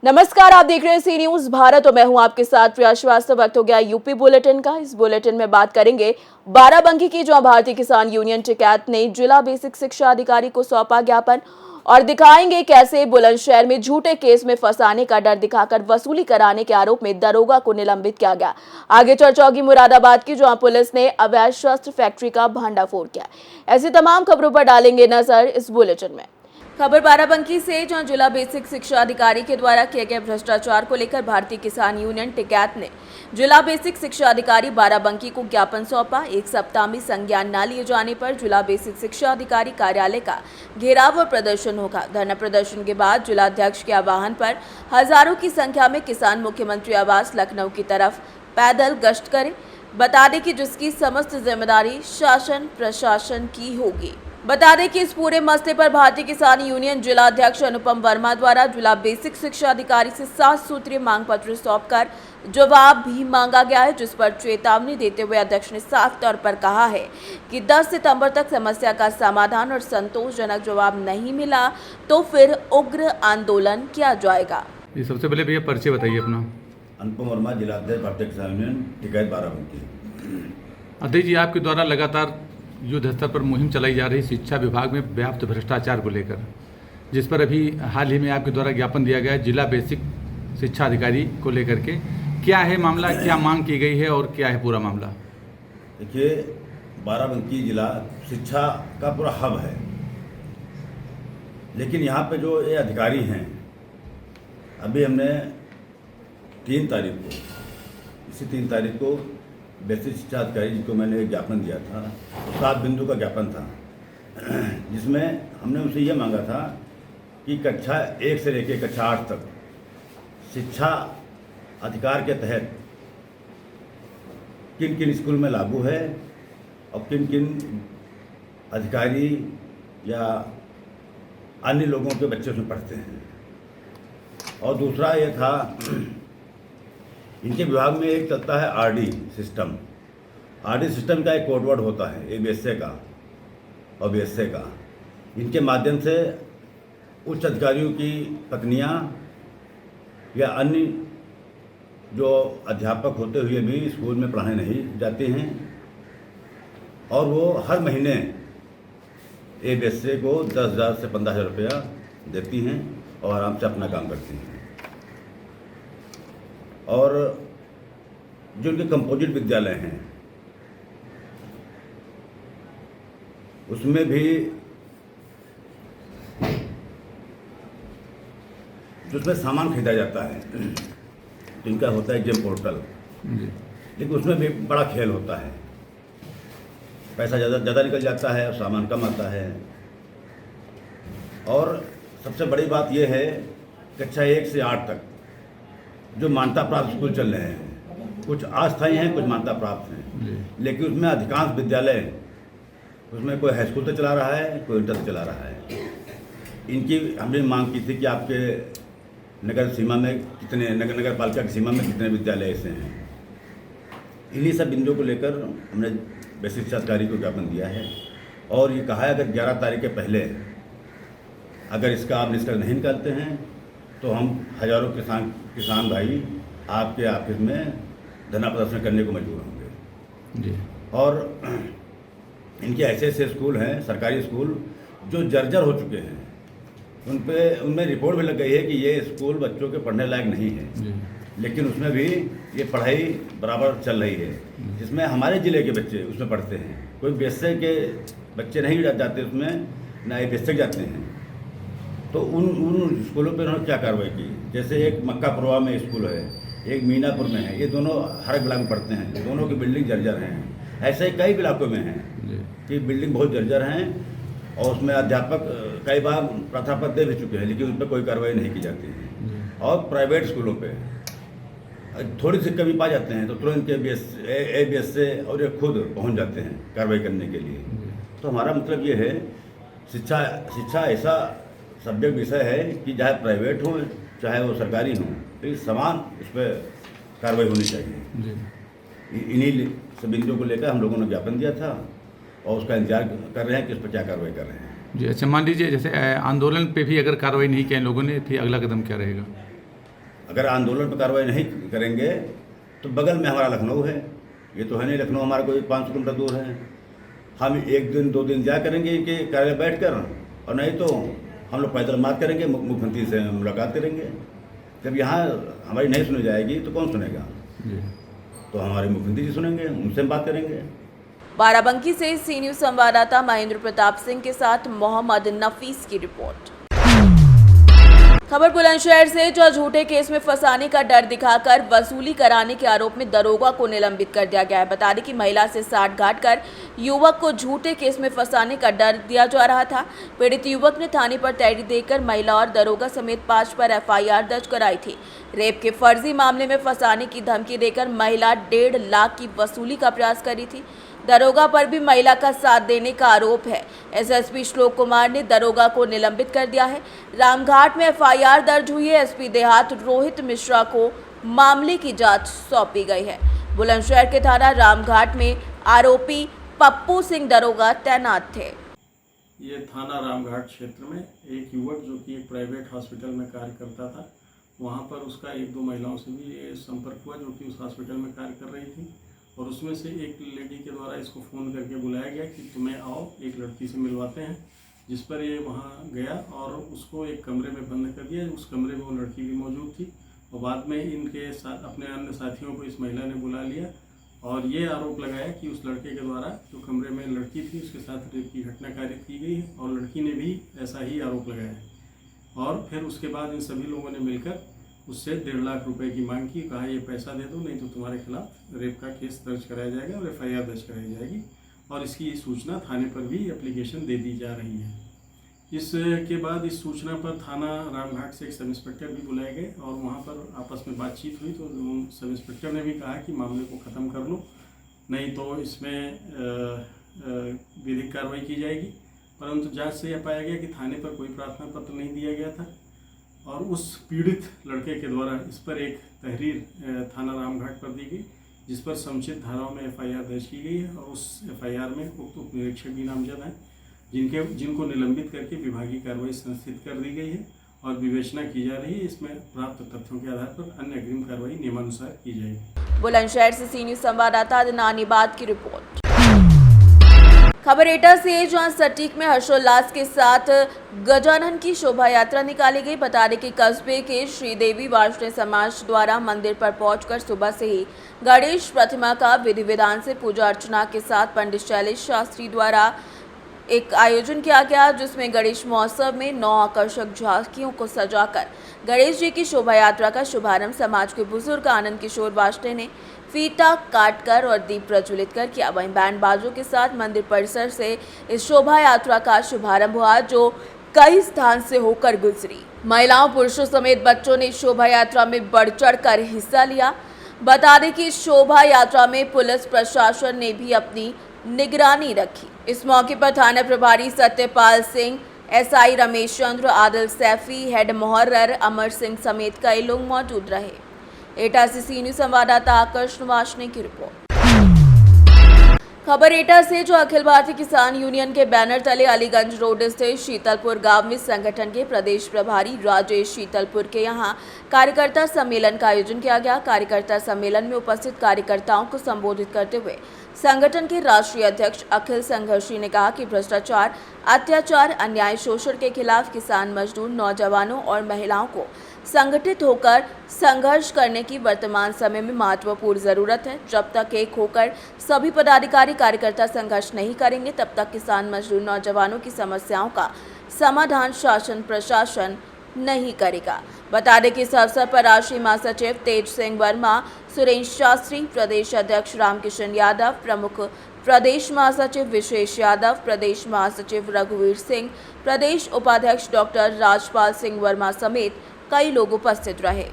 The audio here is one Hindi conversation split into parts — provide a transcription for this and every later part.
नमस्कार, आप देख रहे हैं सी न्यूज भारत और मैं हूं आपके साथ प्रिया श्रीवास्तव। वक्त हो गया यूपी बुलेटिन का। इस बुलेटिन में बात करेंगे बाराबंकी की, जहां भारतीय किसान यूनियन टिकैत ने जिला बेसिक शिक्षा अधिकारी को सौंपा ज्ञापन और दिखाएंगे कैसे बुलंदशहर में झूठे केस में फंसाने का डर दिखाकर वसूली कराने के आरोप में दरोगा को निलंबित किया गया। आगे चर्चा होगी मुरादाबाद की, जहां पुलिस ने अवैध शस्त्र फैक्ट्री का भंडाफोड़ किया। ऐसी तमाम खबरों पर डालेंगे नजर इस बुलेटिन में। खबर बाराबंकी से, जहां जिला बेसिक शिक्षा अधिकारी के द्वारा किए गए भ्रष्टाचार को लेकर भारतीय किसान यूनियन टिकैत ने जिला बेसिक शिक्षा अधिकारी बाराबंकी को ज्ञापन सौंपा। एक सप्ताह में संज्ञान न लिए जाने पर जिला बेसिक शिक्षा अधिकारी कार्यालय का घेराव और प्रदर्शन होगा। धरना प्रदर्शन के बाद जिलाध्यक्ष के आह्वान पर हजारों की संख्या में किसान मुख्यमंत्री आवास लखनऊ की तरफ पैदल गश्त करें। बता दें कि जिसकी समस्त जिम्मेदारी शासन प्रशासन की होगी। बता दें कि इस पूरे मसले पर भारतीय किसान यूनियन जिला अध्यक्ष अनुपम वर्मा द्वारा जिला बेसिक शिक्षा अधिकारी से 7 सूत्रीय मांग पत्र सौंपकर जवाब भी मांगा गया है, जिस पर चेतावनी देते हुए अध्यक्ष ने साफ तौर पर कहा है कि 10 सितंबर तक समस्या का समाधान और संतोषजनक जवाब नहीं मिला तो फिर उग्र आंदोलन किया जाएगा। ये सबसे पहले भैया परिचय बताइए अपना। अनुपम वर्मा, जिला अध्यक्ष भारतीय किसान यूनियन टिकैत बाराबंकी। अध्यक्ष जी, आपके द्वारा लगातार युद्ध स्तर पर मुहिम चलाई जा रही शिक्षा विभाग में व्याप्त भ्रष्टाचार को लेकर, जिस पर अभी हाल ही में आपके द्वारा ज्ञापन दिया गया है जिला बेसिक शिक्षा अधिकारी को लेकर के, क्या है मामला, क्या मांग की गई है और क्या है पूरा मामला? देखिए, बाराबंकी जिला शिक्षा का पूरा हब है, लेकिन यहाँ पे जो ये अधिकारी हैं, अभी हमने 3 तारीख को, इसी 3 तारीख को बेसिक शिक्षा अधिकारी जी को मैंने एक ज्ञापन दिया था, 7 बिंदु का ज्ञापन था, जिसमें हमने उनसे ये मांगा था कि कक्षा 1 से लेकर कक्षा 8 तक शिक्षा अधिकार के तहत किन किन स्कूल में लागू है और किन किन अधिकारी या अन्य लोगों के बच्चे उसमें पढ़ते हैं। और दूसरा ये था, इनके विभाग में एक चलता है आरडी सिस्टम। आरडी सिस्टम का एक कोडवर्ड होता है एबीएसए का और बीएसए का। इनके माध्यम से उच्च अधिकारियों की पत्नियां या अन्य जो अध्यापक होते हुए भी स्कूल में पढ़ाने नहीं जाते हैं, और वो हर महीने एबीएसए को 10,000 से 15,000 रुपया देती हैं और आराम से अपना काम करती हैं। और जो उनके कंपोजिट विद्यालय हैं, उसमें भी जिसमें सामान खरीदा जाता है, तो इनका होता है जेम पोर्टल, लेकिन उसमें भी बड़ा खेल होता है। पैसा ज़्यादा निकल जाता है और सामान कम आता है। और सबसे बड़ी बात यह है, कक्षा 1 से 8 तक जो मान्यता प्राप्त स्कूल चल रहे हैं, कुछ अस्थायी हैं, कुछ मान्यता प्राप्त हैं, लेकिन उसमें अधिकांश विद्यालय, उसमें कोई हाई स्कूल तक चला रहा है, कोई इंटर तक चला रहा है। इनकी हमने मांग की थी कि आपके नगर सीमा में कितने, नगर पालिका की सीमा में कितने विद्यालय ऐसे हैं। इन्हीं सब बिंदुओं को लेकर हमने बेसिक शिक्षा अधिकारी को ज्ञापन दिया है और ये कहा है अगर 11 तारीख के पहले अगर इसका आप निष्कर्ष नहीं निकालते हैं तो हम हजारों किसान भाई आपके ऑफिस में धरना प्रदर्शन करने को मजबूर होंगे जी। और इनके ऐसे स्कूल हैं, सरकारी स्कूल जो जर्जर हो चुके हैं, उनमें रिपोर्ट भी लग गई है कि ये स्कूल बच्चों के पढ़ने लायक नहीं है, लेकिन उसमें भी ये पढ़ाई बराबर चल रही है, जिसमें हमारे ज़िले के बच्चे उसमें पढ़ते हैं। कोई बेसिक के बच्चे नहीं जाते उसमें, ना ये बेसिक जाते हैं। तो उन स्कूलों पर उन्होंने क्या कार्रवाई की, जैसे एक मक्कापुरवा में स्कूल है, एक मीनापुर में है, ये दोनों हर इलाके में पढ़ते हैं, दोनों की बिल्डिंग जर्जर हैं। ऐसे ही कई इलाकों में हैं कि बिल्डिंग बहुत जर्जर हैं और उसमें अध्यापक कई बार प्रथा पद दे भी चुके हैं, लेकिन उन पर कोई कार्रवाई नहीं की जाती है। और प्राइवेट स्कूलों पे थोड़ी सी कमी पा जाते हैं तो तुरंत एबीएसए और ये खुद पहुंच जाते हैं कार्रवाई करने के लिए। तो हमारा मतलब ये है, शिक्षा ऐसा सब्जेक्ट विषय है कि चाहे प्राइवेट हो चाहे वो सरकारी हो, तो समान उस पर कार्रवाई होनी चाहिए। इन्हीं सब बिंदुओं को लेकर हम लोगों ने ज्ञापन दिया था और उसका इंतजार कर रहे हैं कि उस पर क्या कार्रवाई कर रहे हैं। जी। अच्छा, मान लीजिए जैसे आंदोलन पे भी अगर कार्रवाई नहीं किया इन लोगों ने, फिर अगला कदम क्या रहेगा? अगर आंदोलन पर कार्रवाई नहीं करेंगे तो बगल में हमारा लखनऊ है, ये तो है नहीं लखनऊ हमारा कोई 500 किलोमीटर दूर है। हम 1 दिन 2 दिन जा करेंगे इनके कार्यालय बैठ कर, और नहीं तो हम लोग पैदल मार्च करेंगे, मुख्यमंत्री से मुलाकात करेंगे। जब यहाँ हमारी नहीं सुनी जाएगी तो कौन सुनेगा? तो हमारे मुख्यमंत्री जी सुनेंगे, उनसे हम बात करेंगे। बाराबंकी से सी न्यूज संवाददाता महेंद्र प्रताप सिंह के साथ मोहम्मद नफीस की रिपोर्ट। खबर बुलंदशहर से, जो झूठे केस में फंसाने का डर दिखाकर वसूली कराने के आरोप में दरोगा को निलंबित कर दिया गया है। बता दें कि महिला से साठगांठ कर युवक को झूठे केस में फंसाने का डर दिया जा रहा था। पीड़ित युवक ने थाने पर तहरीर देकर महिला और दरोगा समेत 5 पर FIR दर्ज कराई थी। रेप के फर्जी मामले में फंसाने की धमकी देकर महिला 1.5 लाख की वसूली का प्रयास करी थी। दरोगा पर भी महिला का साथ देने का आरोप है। SSP श्लोक कुमार ने दरोगा को निलंबित कर दिया है। रामघाट में FIR दर्ज हुई है। SP देहात रोहित मिश्रा को मामले की जांच सौंपी गई है। बुलंदशहर के थाना रामघाट में आरोपी पप्पू सिंह दरोगा तैनात थे। ये थाना रामघाट क्षेत्र में एक युवक जो कि एक प्राइवेट हॉस्पिटल में कार्य करता था, वहाँ पर उसका 1-2 महिलाओं से भी ये संपर्क हुआ जो कि उस हॉस्पिटल में कार्य कर रही थी, और उसमें से एक लेडी के द्वारा इसको फ़ोन करके बुलाया गया कि तुम्हें आओ, एक लड़की से मिलवाते हैं। जिस पर ये वहाँ गया और उसको एक कमरे में बंद कर दिया। उस कमरे में वो लड़की भी मौजूद थी, और बाद में इनके साथ अपने अन्य साथियों को इस महिला ने बुला लिया और ये आरोप लगाया कि उस लड़के के द्वारा जो कमरे में लड़की थी उसके साथ रेप की घटना कारित की गई है, और लड़की ने भी ऐसा ही आरोप लगाया है। और फिर उसके बाद इन सभी लोगों ने मिलकर उससे 1.5 लाख रुपए की मांग की। कहा ये पैसा दे दो, नहीं तो तुम्हारे खिलाफ रेप का केस दर्ज कराया जाएगा और FIR दर्ज कराई जाएगी, और इसकी सूचना थाने पर भी एप्लीकेशन दे दी जा रही है। इसके बाद इस सूचना पर थाना रामघाट से एक सब इंस्पेक्टर भी बुलाए गए, और वहाँ पर आपस में बातचीत हुई तो सब इंस्पेक्टर ने भी कहा कि मामले को ख़त्म कर लो, नहीं तो इसमें विधिक कार्रवाई की जाएगी। परंतु जांच से यह पाया गया कि थाने पर कोई प्रार्थना पत्र नहीं दिया गया था, और उस पीड़ित लड़के के द्वारा इस पर एक तहरीर थाना रामघाट पर दी गई, जिस पर समुचित धाराओं में FIR दर्ज की गई है, और उस FIR में उप निरीक्षक भी नामजद हैं, जिनको निलंबित करके विभागीय कार्रवाई संस्थित कर दी गई है और विवेचना की जा रही है। इसमें प्राप्त तथ्यों के आधार पर अन्य अग्रिम कार्रवाई नियमानुसार की जाएगी। बुलंदशहर से सी न्यूज संवाददाता अदनान इबाद की रिपोर्ट। खबर एटा से, जहां सटीक में हर्षोल्लास के साथ गजानन की शोभा यात्रा निकाली गई। बता दें कि कस्बे के श्रीदेवी वार्षिक समाज द्वारा मंदिर पर पहुंचकर सुबह से ही गणेश प्रतिमा का विधि विधान से पूजा अर्चना के साथ पंडित शैलेश शास्त्री द्वारा एक आयोजन किया गया, जिसमें गणेश महोत्सव में 9 आकर्षक झांकियों को सजाकर गणेश जी की शोभा यात्रा का शुभारंभ समाज के बुजुर्ग आनंद किशोर वाजपेयी ने फीता काटकर और दीप प्रज्वलित कर किया। वहीं बैंड बाजों के साथ मंदिर परिसर से इस शोभा यात्रा का शुभारंभ हुआ, जो कई स्थान से होकर गुजरी। महिलाओं पुरुषों समेत बच्चों ने शोभा यात्रा में बढ़ चढ़ कर हिस्सा लिया। बता दें कि शोभा यात्रा में पुलिस प्रशासन ने भी अपनी निगरानी रखी। इस मौके पर थाना प्रभारी सत्यपाल सिंह, SI रमेश चंद्र, आदिल सैफी, हेड मुहर्रर अमर सिंह समेत कई लोग मौजूद रहे। एटा से सी न्यूज संवाददाता आकर्ष वाशने की रिपोर्ट। खबर एटा से, जो अखिल भारतीय किसान यूनियन के बैनर तले अलीगंज रोड स्थित शीतलपुर गांव में संगठन के प्रदेश प्रभारी राजेश शीतलपुर के यहां कार्यकर्ता सम्मेलन का आयोजन किया गया। कार्यकर्ता सम्मेलन में उपस्थित कार्यकर्ताओं को संबोधित करते हुए संगठन के राष्ट्रीय अध्यक्ष अखिल संघर्षी ने कहा कि भ्रष्टाचार, अत्याचार, अन्याय, शोषण के खिलाफ किसान, मजदूर, नौजवानों और महिलाओं को संगठित होकर संघर्ष करने की वर्तमान समय में महत्वपूर्ण जरूरत है। जब तक एक होकर सभी पदाधिकारी कार्यकर्ता संघर्ष नहीं करेंगे, तब तक किसान, मजदूर, नौजवानों की समस्याओं का समाधान शासन प्रशासन नहीं करेगा। बता दें कि इस अवसर पर राष्ट्रीय महासचिव तेज सिंह वर्मा, सुरेश शास्त्री, प्रदेश अध्यक्ष रामकिशन यादव, प्रमुख प्रदेश महासचिव विशेष यादव, प्रदेश महासचिव रघुवीर सिंह, प्रदेश उपाध्यक्ष डॉक्टर राजपाल सिंह वर्मा समेत कई लोग उपस्थित रहे।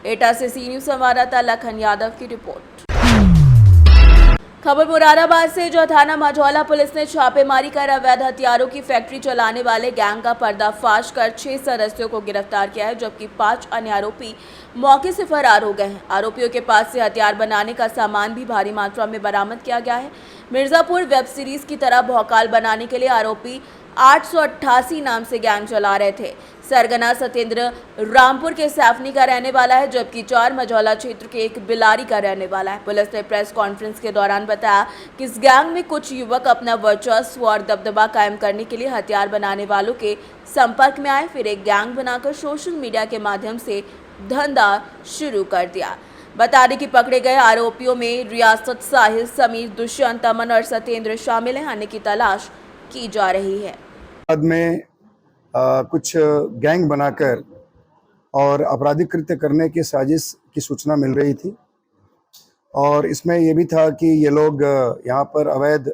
एटा से सी न्यूज संवाददाता लखन यादव की रिपोर्ट। खबर मुरादाबाद से, जो थाना मझौला पुलिस ने छापेमारी कर अवैध हथियारों की फैक्ट्री चलाने वाले गैंग का पर्दाफाश कर 6 सदस्यों को गिरफ्तार किया है, जबकि 5 अन्य आरोपी मौके से फरार हो गए हैं। आरोपियों के पास से हथियार बनाने का सामान भी भारी मात्रा में बरामद किया गया है। मिर्जापुर वेब सीरीज की तरह भौकाल बनाने के लिए आरोपी 888 नाम से गैंग चला रहे थे। सरगना सत्येंद्र रामपुर के सैफनी का रहने वाला है, जबकि चार मझौला क्षेत्र के एक बिलारी का रहने वाला है। पुलिस ने प्रेस कॉन्फ्रेंस के दौरान बताया कि इस गैंग में कुछ युवक अपना वर्चस्व और दबदबा कायम करने के लिए हथियार बनाने वालों के संपर्क में आए, फिर एक गैंग बनाकर सोशल मीडिया के माध्यम से धंधा शुरू कर दिया। बता दें कि पकड़े गए आरोपियों में रियासत, साहिल, समीर, दुष्यंत, अमन और सत्येंद्र शामिल हैं। अन्य की तलाश की जा रही है। बाद में कुछ गैंग बनाकर और आपराधिक कृत्य करने की साजिश की सूचना मिल रही थी और इसमें ये भी था कि ये लोग यहाँ पर अवैध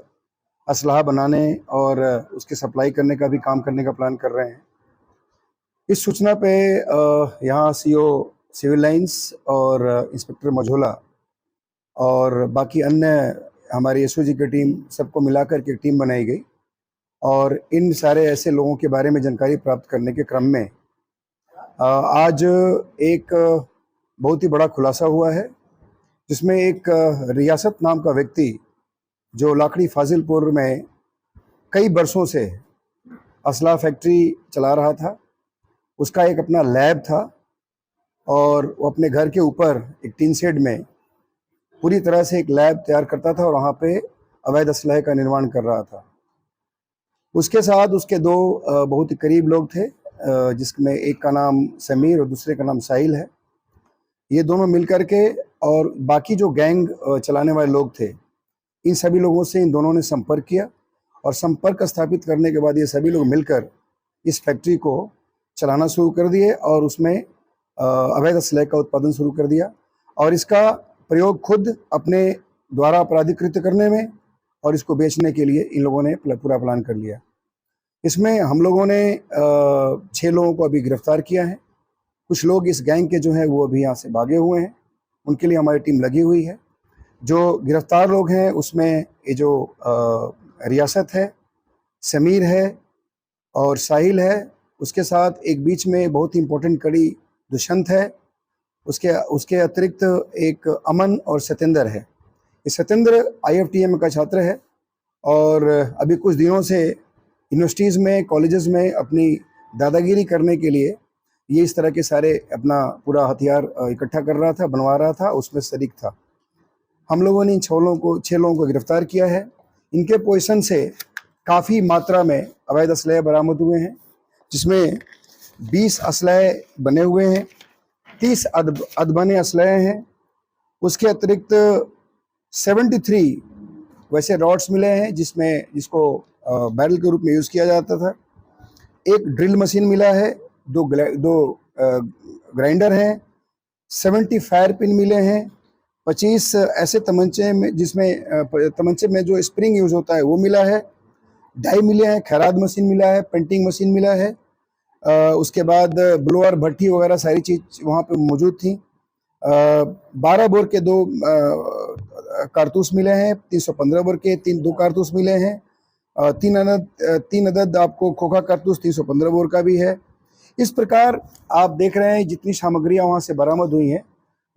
असलहा बनाने और उसकी सप्लाई करने का भी काम करने का प्लान कर रहे हैं। इस सूचना पे यहाँ सीओ सिविल लाइंस और इंस्पेक्टर मझोला और बाकी अन्य हमारी एसओजी की टीम सबको मिलाकर के एक टीम बनाई गई और इन सारे ऐसे लोगों के बारे में जानकारी प्राप्त करने के क्रम में आज एक बहुत ही बड़ा खुलासा हुआ है, जिसमें एक रियासत नाम का व्यक्ति जो लाखड़ी फाजिलपुर में कई बरसों से असला फैक्ट्री चला रहा था, उसका एक अपना लैब था और वो अपने घर के ऊपर एक टीन शेड में पूरी तरह से एक लैब तैयार करता था और वहाँ पे अवैध असलहे का निर्माण कर रहा था। उसके साथ उसके दो बहुत ही करीब लोग थे, जिसमें एक का नाम समीर और दूसरे का नाम साहिल है। ये दोनों मिलकर के और बाकी जो गैंग चलाने वाले लोग थे, इन सभी लोगों से इन दोनों ने संपर्क किया और संपर्क स्थापित करने के बाद ये सभी लोग मिलकर इस फैक्ट्री को चलाना शुरू कर दिए और उसमें अवैध असलहे का उत्पादन शुरू कर दिया और इसका प्रयोग खुद अपने द्वारा आपराधिक कृत्य करने में और इसको बेचने के लिए इन लोगों ने पूरा प्लान कर लिया। इसमें हम लोगों ने 6 लोगों को अभी गिरफ्तार किया है। कुछ लोग इस गैंग के जो हैं वो अभी यहाँ से भागे हुए हैं, उनके लिए हमारी टीम लगी हुई है। जो गिरफ्तार लोग हैं उसमें ये जो रियासत है, समीर है और साहिल है, उसके साथ एक बीच में बहुत ही इम्पोर्टेंट कड़ी दुष्यंत है, उसके अतिरिक्त एक अमन और सत्येंद्र है। ये सत्येंद्र IFTM का छात्र है और अभी कुछ दिनों से यूनिवर्सिटीज़ में, कॉलेजेस में अपनी दादागिरी करने के लिए ये इस तरह के सारे अपना पूरा हथियार इकट्ठा कर रहा था, बनवा रहा था, उसमें शरीक था। हम लोगों ने इन 6 लोगों को गिरफ्तार किया है। इनके पोजीशन से काफ़ी मात्रा में अवैध असलहे बरामद हुए हैं, जिसमें 20 असलहे बने हुए हैं, 30 अदबने असलहे हैं। उसके अतिरिक्त 73 वैसे रॉड्स मिले हैं जिसको बैरल के रूप में यूज़ किया जाता था। एक ड्रिल मशीन मिला है, दो ग्राइंडर हैं, 70 फायर पिन मिले हैं, 25 ऐसे तमंचे में जिसमें तमंचे में जो स्प्रिंग यूज़ होता है वो मिला है, डाई मिले हैं, खैरात मशीन मिला है, पेंटिंग मशीन मिला है। उसके बाद ब्लोअर, भट्टी वगैरह सारी चीज़ वहाँ पे मौजूद थी। 12 बोर के 2 कारतूस मिले हैं, 315 बोर के 2 कारतूस मिले हैं, 3 अदद आपको खोखा कारतूस 315 बोर का भी है। इस प्रकार आप देख रहे हैं जितनी सामग्रियां वहाँ से बरामद हुई हैं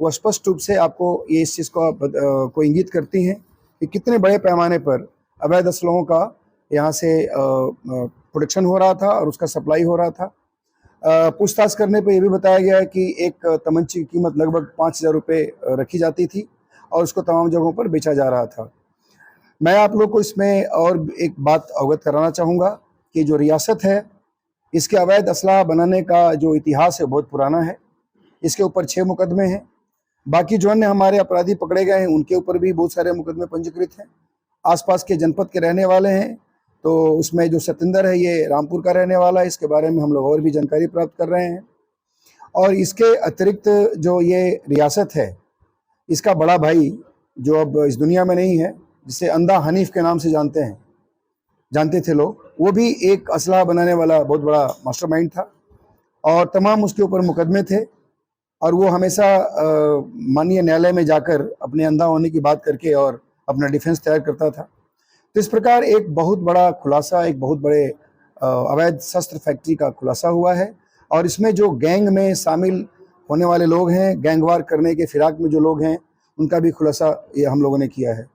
वो स्पष्ट रूप से आपको ये इस चीज़ को इंगित करती हैं कि कितने बड़े पैमाने पर अवैध असलहों का यहाँ से प्रोडक्शन हो रहा था और उसका सप्लाई हो रहा था। पूछताछ करने पे ये भी बताया गया है कि एक तमंचे की कीमत लगभग 5,000 रुपये रखी जाती थी और उसको तमाम जगहों पर बेचा जा रहा था। मैं आप लोग को इसमें और एक बात अवगत कराना चाहूँगा कि जो रियासत है, इसके अवैध असलहा बनाने का जो इतिहास है बहुत पुराना है। इसके ऊपर 6 मुकदमे हैं। बाकी जो अन्य हमारे अपराधी पकड़े गए हैं उनके ऊपर भी बहुत सारे मुकदमे पंजीकृत हैं। आसपास के जनपद के रहने वाले हैं, तो उसमें जो सत्येंद्र है ये रामपुर का रहने वाला है। इसके बारे में हम लोग और भी जानकारी प्राप्त कर रहे हैं। और इसके अतिरिक्त जो ये रियासत है, इसका बड़ा भाई जो अब इस दुनिया में नहीं है, जिसे अंधा हनीफ के नाम से जानते थे लोग, वो भी एक असलहा बनाने वाला बहुत बड़ा मास्टरमाइंड था और तमाम उसके ऊपर मुकदमे थे और वो हमेशा माननीय न्यायालय में जाकर अपने अंधा होने की बात करके और अपना डिफेंस तैयार करता था। तो इस प्रकार एक बहुत बड़ा खुलासा, एक बहुत बड़े अवैध शस्त्र फैक्ट्री का खुलासा हुआ है और इसमें जो गैंग में शामिल होने वाले लोग हैं, गैंगवार करने के फिराक में जो लोग हैं, उनका भी खुलासा ये हम लोगों ने किया है।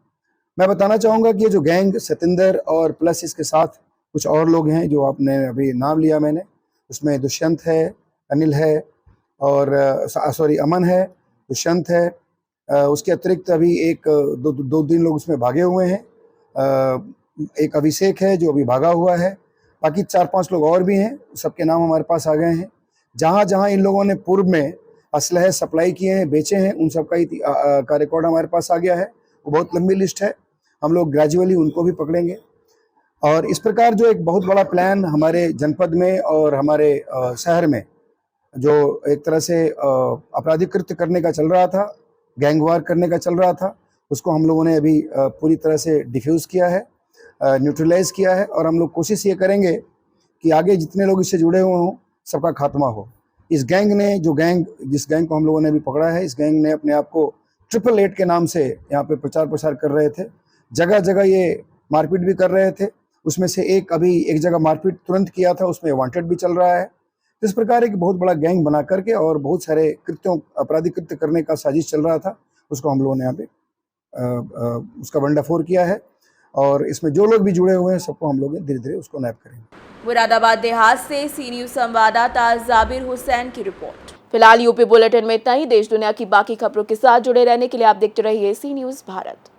मैं बताना चाहूँगा कि ये जो गैंग सत्येंद्र और प्लस इसके साथ कुछ और लोग हैं जो आपने अभी नाम लिया मैंने, उसमें दुष्यंत है, अनिल है और सॉरी अमन है, दुष्यंत है। उसके अतिरिक्त अभी दो तीन लोग उसमें भागे हुए हैं। एक अभिषेक है जो अभी भागा हुआ है। बाकी 4-5 लोग और भी हैं, सबके नाम हमारे पास आ गए हैं। जहाँ जहाँ इन लोगों ने पूर्व में असलहे सप्लाई किए हैं, बेचे हैं, उन सब का रिकॉर्ड हमारे पास आ गया है। वो बहुत लंबी लिस्ट है, हम लोग ग्रेजुअली उनको भी पकड़ेंगे। और इस प्रकार जो एक बहुत बड़ा प्लान हमारे जनपद में और हमारे शहर में जो एक तरह से आपराधिक कृत्य करने का चल रहा था, गैंगवार करने का चल रहा था, उसको हम लोगों ने अभी पूरी तरह से डिफ्यूज़ किया है, न्यूट्रलाइज किया है। और हम लोग कोशिश ये करेंगे कि आगे जितने लोग इससे जुड़े हुए हों सबका खात्मा हो। इस गैंग ने जिस गैंग को हम लोगों ने अभी पकड़ा है, इस गैंग ने अपने आप को 888 के नाम से यहाँ पे प्रचार प्रसार कर रहे थे। जगह जगह ये मारपीट भी कर रहे थे। उसमें से एक जगह मारपीट तुरंत किया था, उसमें वांटेड भी चल रहा है। तो इस प्रकार एक बहुत बड़ा गैंग बना करके और बहुत सारे आपराधिक कृत्य करने का साजिश चल रहा था, उसको हम लोगों ने यहाँ पे उसका भंडाफोड़ किया है। और इसमें जो लोग भी जुड़े हुए हैं सबको हम लोग धीरे धीरे उसको नैप करेंगे। मुरादाबाद देहात से सी न्यूज संवाददाता जाबिर हुसैन की रिपोर्ट। फिलहाल यूपी बुलेटिन में इतना ही। देश दुनिया की बाकी खबरों के साथ जुड़े रहने के लिए आप देखते रहिए सी न्यूज भारत।